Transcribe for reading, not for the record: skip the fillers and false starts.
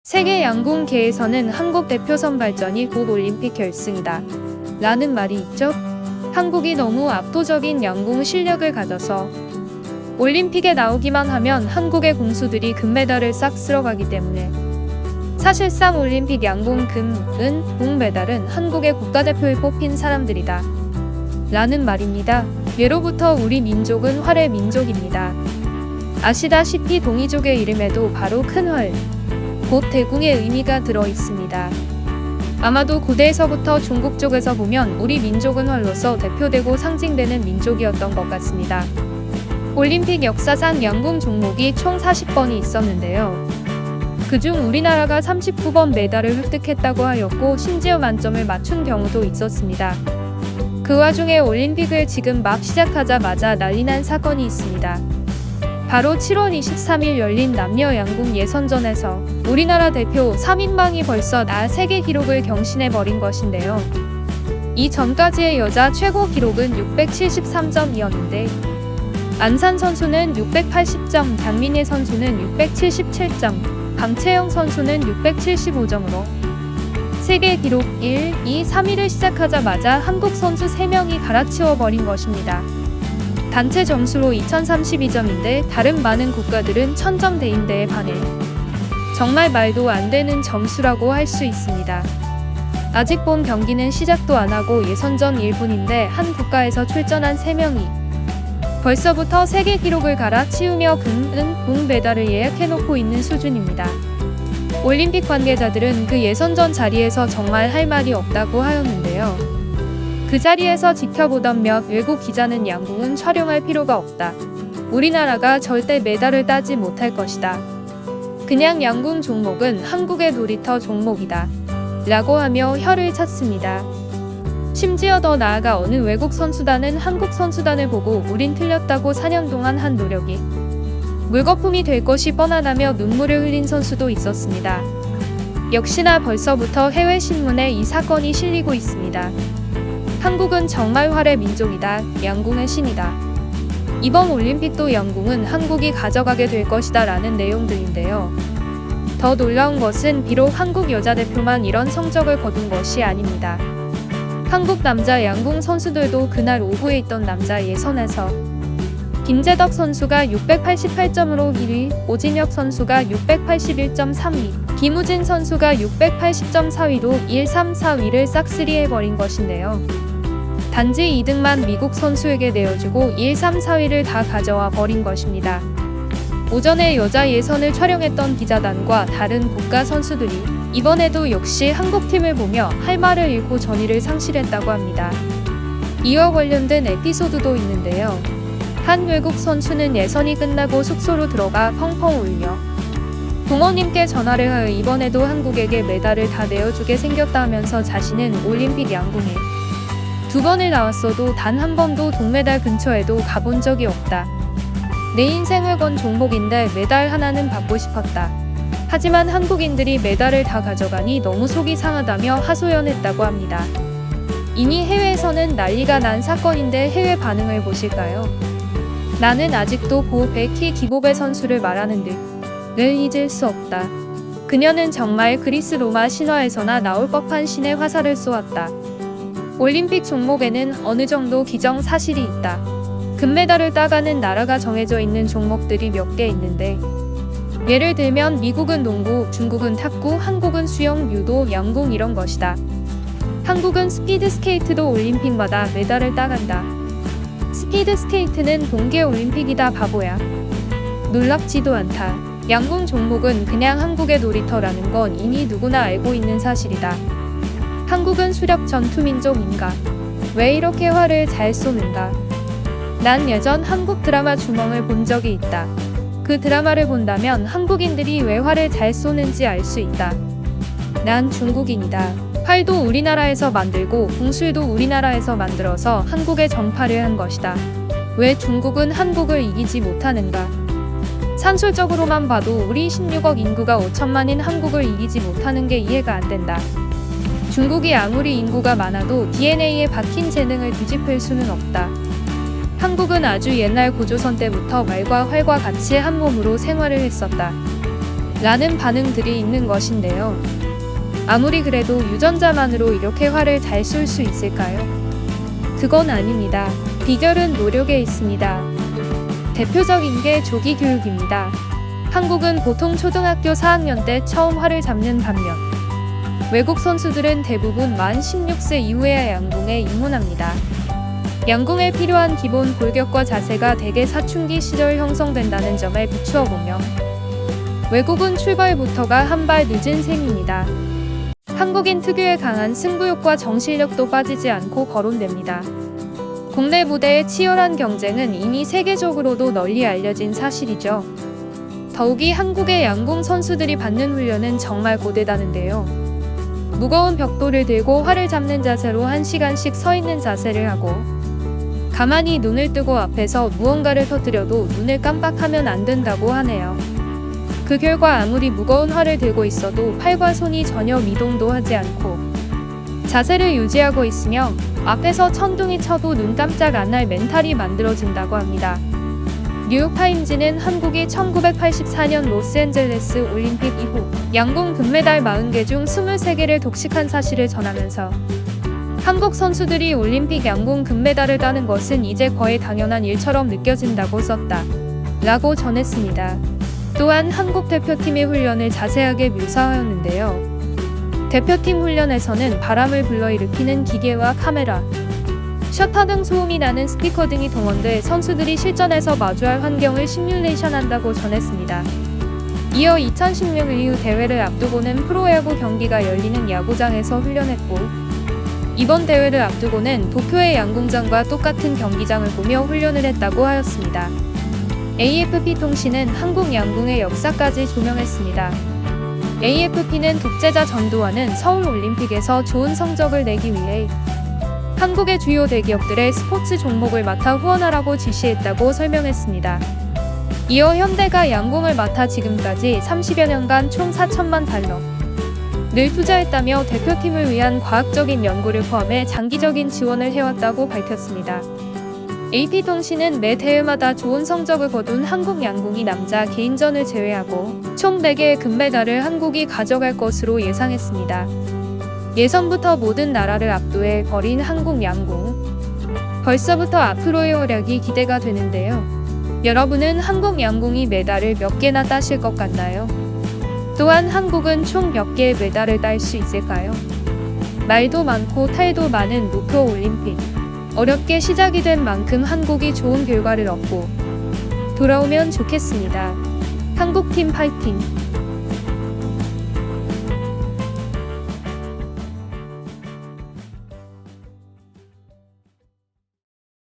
세계 양궁계에서는 한국 대표 선발전이 곧 올림픽 결승이다 라는 말이 있죠. 한국이 너무 압도적인 양궁 실력을 가져서 올림픽에 나오기만 하면 한국의 공수들이 금메달을 싹 쓸어가기 때문에 사실상 올림픽 양궁 금, 은, 동메달은 한국의 국가대표에 뽑힌 사람들이다 라는 말입니다. 예로부터 우리 민족은 활의 민족입니다. 아시다시피 동이족의 이름에도 바로 큰 활, 곧 대궁의 의미가 들어 있습니다. 아마도 고대에서부터 중국 쪽에서 보면 우리 민족은 활로서 대표되고 상징되는 민족이었던 것 같습니다. 올림픽 역사상 양궁 종목이 총 40번이 있었는데요. 그중 우리나라가 39번 메달을 획득했다고 하였고 심지어 만점을 맞춘 경우도 있었습니다. 그 와중에 올림픽을 지금 막 시작하자마자 난리난 사건이 있습니다. 바로 7월 23일 열린 남녀 양궁 예선전에서 우리나라 대표 3인방이 벌써 세계 기록을 경신해버린 것인데요. 이 전까지의 여자 최고 기록은 673점이었는데 안산 선수는 680점, 장민혜 선수는 677점, 강채영 선수는 675점으로 세계 기록 1, 2, 3위를 시작하자마자 한국 선수 3명이 갈아치워버린 것입니다. 단체 점수로 2032점인데 다른 많은 국가들은 1000점대인데에 반해 정말 말도 안 되는 점수라고 할 수 있습니다. 아직 본 경기는 시작도 안 하고 예선전 1분인데 한 국가에서 출전한 3명이 벌써부터 세계 기록을 갈아치우며 금, 은, 동 메달을 예약해놓고 있는 수준입니다. 올림픽 관계자들은 그 예선전 자리에서 정말 할 말이 없다고 하였는데요. 그 자리에서 지켜보던 몇 외국 기자는 양궁은 촬영할 필요가 없다. 우리나라가 절대 메달을 따지 못할 것이다. 그냥 양궁 종목은 한국의 놀이터 종목이다. 라고 하며 혀를 찼습니다. 심지어 더 나아가 어느 외국 선수단은 한국 선수단을 보고 우린 틀렸다고 4년 동안 한 노력이 물거품이 될 것이 뻔하다며 눈물을 흘린 선수도 있었습니다. 역시나 벌써부터 해외 신문에 이 사건이 실리고 있습니다. 한국은 정말 활의 민족이다. 양궁의 신이다. 이번 올림픽도 양궁은 한국이 가져가게 될 것이다 라는 내용들인데요. 더 놀라운 것은 비록 한국 여자 대표만 이런 성적을 거둔 것이 아닙니다. 한국 남자 양궁 선수들도 그날 오후에 있던 남자 예선에서 김재덕 선수가 688점으로 1위, 오진혁 선수가 681점 3위, 김우진 선수가 680점 4위로 1, 3, 4위를 싹쓸이해버린 것인데요. 단지 2등만 미국 선수에게 내어주고 1, 3, 4위를 다 가져와 버린 것입니다. 오전에 여자 예선을 촬영했던 기자단과 다른 국가 선수들이 이번에도 역시 한국팀을 보며 할 말을 잃고 전의를 상실했다고 합니다. 이와 관련된 에피소드도 있는데요. 한 외국 선수는 예선이 끝나고 숙소로 들어가 펑펑 울며 부모님께 전화를 하여 이번에도 한국에게 메달을 다 내어주게 생겼다 하면서 자신은 올림픽 양궁에 2번을 나왔어도 단 한 번도 동메달 근처에도 가본 적이 없다. 내 인생을 건 종목인데 메달 하나는 받고 싶었다. 하지만 한국인들이 메달을 다 가져가니 너무 속이 상하다며 하소연했다고 합니다. 이미 해외에서는 난리가 난 사건인데 해외 반응을 보실까요? 나는 아직도 베키 기보베 선수를 말하는 늘 잊을 수 없다. 그녀는 정말 그리스 로마 신화에서나 나올 법한 신의 화살을 쏘았다. 올림픽 종목에는 어느 정도 기정사실이 있다. 금메달을 따가는 나라가 정해져 있는 종목들이 몇 개 있는데 예를 들면 미국은 농구, 중국은 탁구, 한국은 수영, 유도, 양궁 이런 것이다. 한국은 스피드스케이트도 올림픽마다 메달을 따간다. 스피드스케이트는 동계올림픽이다 바보야. 놀랍지도 않다. 양궁 종목은 그냥 한국의 놀이터라는 건 이미 누구나 알고 있는 사실이다. 한국은 수렵 전투민족인가? 왜 이렇게 활을 잘 쏘는가? 난 예전 한국 드라마 주몽을 본 적이 있다. 그 드라마를 본다면 한국인들이 왜 활을 잘 쏘는지 알 수 있다. 난 중국인이다. 활도 우리나라에서 만들고 궁술도 우리나라에서 만들어서 한국에 전파를 한 것이다. 왜 중국은 한국을 이기지 못하는가? 산술적으로만 봐도 우리 16억 인구가 5천만인 한국을 이기지 못하는 게 이해가 안 된다. 중국이 아무리 인구가 많아도 DNA에 박힌 재능을 뒤집힐 수는 없다. 한국은 아주 옛날 고조선 때부터 말과 활과 같이 한 몸으로 생활을 했었다. 라는 반응들이 있는 것인데요. 아무리 그래도 유전자만으로 이렇게 활을 잘 쏠 수 있을까요? 그건 아닙니다. 비결은 노력에 있습니다. 대표적인 게 조기 교육입니다. 한국은 보통 초등학교 4학년 때 처음 활을 잡는 반면 외국 선수들은 대부분 만 16세 이후에야 양궁에 입문합니다. 양궁에 필요한 기본 골격과 자세가 대개 사춘기 시절 형성된다는 점에 비추어 보면 외국은 출발부터가 한 발 늦은 셈입니다. 한국인 특유의 강한 승부욕과 정실력도 빠지지 않고 거론됩니다. 국내 무대의 치열한 경쟁은 이미 세계적으로도 널리 알려진 사실이죠. 더욱이 한국의 양궁 선수들이 받는 훈련은 정말 고되다는데요. 무거운 벽돌을 들고 활을 잡는 자세로 1시간씩 서 있는 자세를 하고 가만히 눈을 뜨고 앞에서 무언가를 터뜨려도 눈을 깜빡하면 안 된다고 하네요. 그 결과 아무리 무거운 활을 들고 있어도 팔과 손이 전혀 미동도 하지 않고 자세를 유지하고 있으며 앞에서 천둥이 쳐도 눈 깜짝 안 할 멘탈이 만들어진다고 합니다. 뉴욕타임즈는 한국이 1984년 로스앤젤레스 올림픽 이후 양궁 금메달 40개 중 23개를 독식한 사실을 전하면서 한국 선수들이 올림픽 양궁 금메달을 따는 것은 이제 거의 당연한 일처럼 느껴진다고 썼다. 라고 전했습니다. 또한 한국 대표팀의 훈련을 자세하게 묘사하였는데요. 대표팀 훈련에서는 바람을 불러일으키는 기계와 카메라, 셔터 등 소음이 나는 스피커 등이 동원돼 선수들이 실전에서 마주할 환경을 시뮬레이션한다고 전했습니다. 이어 2016 이후 대회를 앞두고는 프로야구 경기가 열리는 야구장에서 훈련했고 이번 대회를 앞두고는 도쿄의 양궁장과 똑같은 경기장을 보며 훈련을 했다고 하였습니다. AFP 통신은 한국 양궁의 역사까지 조명했습니다. AFP는 독재자 전두환은 서울올림픽에서 좋은 성적을 내기 위해 한국의 주요 대기업들의 스포츠 종목을 맡아 후원하라고 지시했다고 설명했습니다. 이어 현대가 양궁을 맡아 지금까지 30여 년간 총 4천만 달러를 투자했다며 대표팀을 위한 과학적인 연구를 포함해 장기적인 지원을 해왔다고 밝혔습니다. AP통신은 매 대회마다 좋은 성적을 거둔 한국 양궁이 남자 개인전을 제외하고 총 4개의 금메달을 한국이 가져갈 것으로 예상했습니다. 예선부터 모든 나라를 압도해 버린 한국 양궁. 벌써부터 앞으로의 활약이 기대가 되는데요. 여러분은 한국 양궁이 메달을 몇 개나 따실 것 같나요? 또한 한국은 총 몇 개의 메달을 딸 수 있을까요? 말도 많고 탈도 많은 도쿄 올림픽. 어렵게 시작이 된 만큼 한국이 좋은 결과를 얻고 돌아오면 좋겠습니다. 한국팀 파이팅!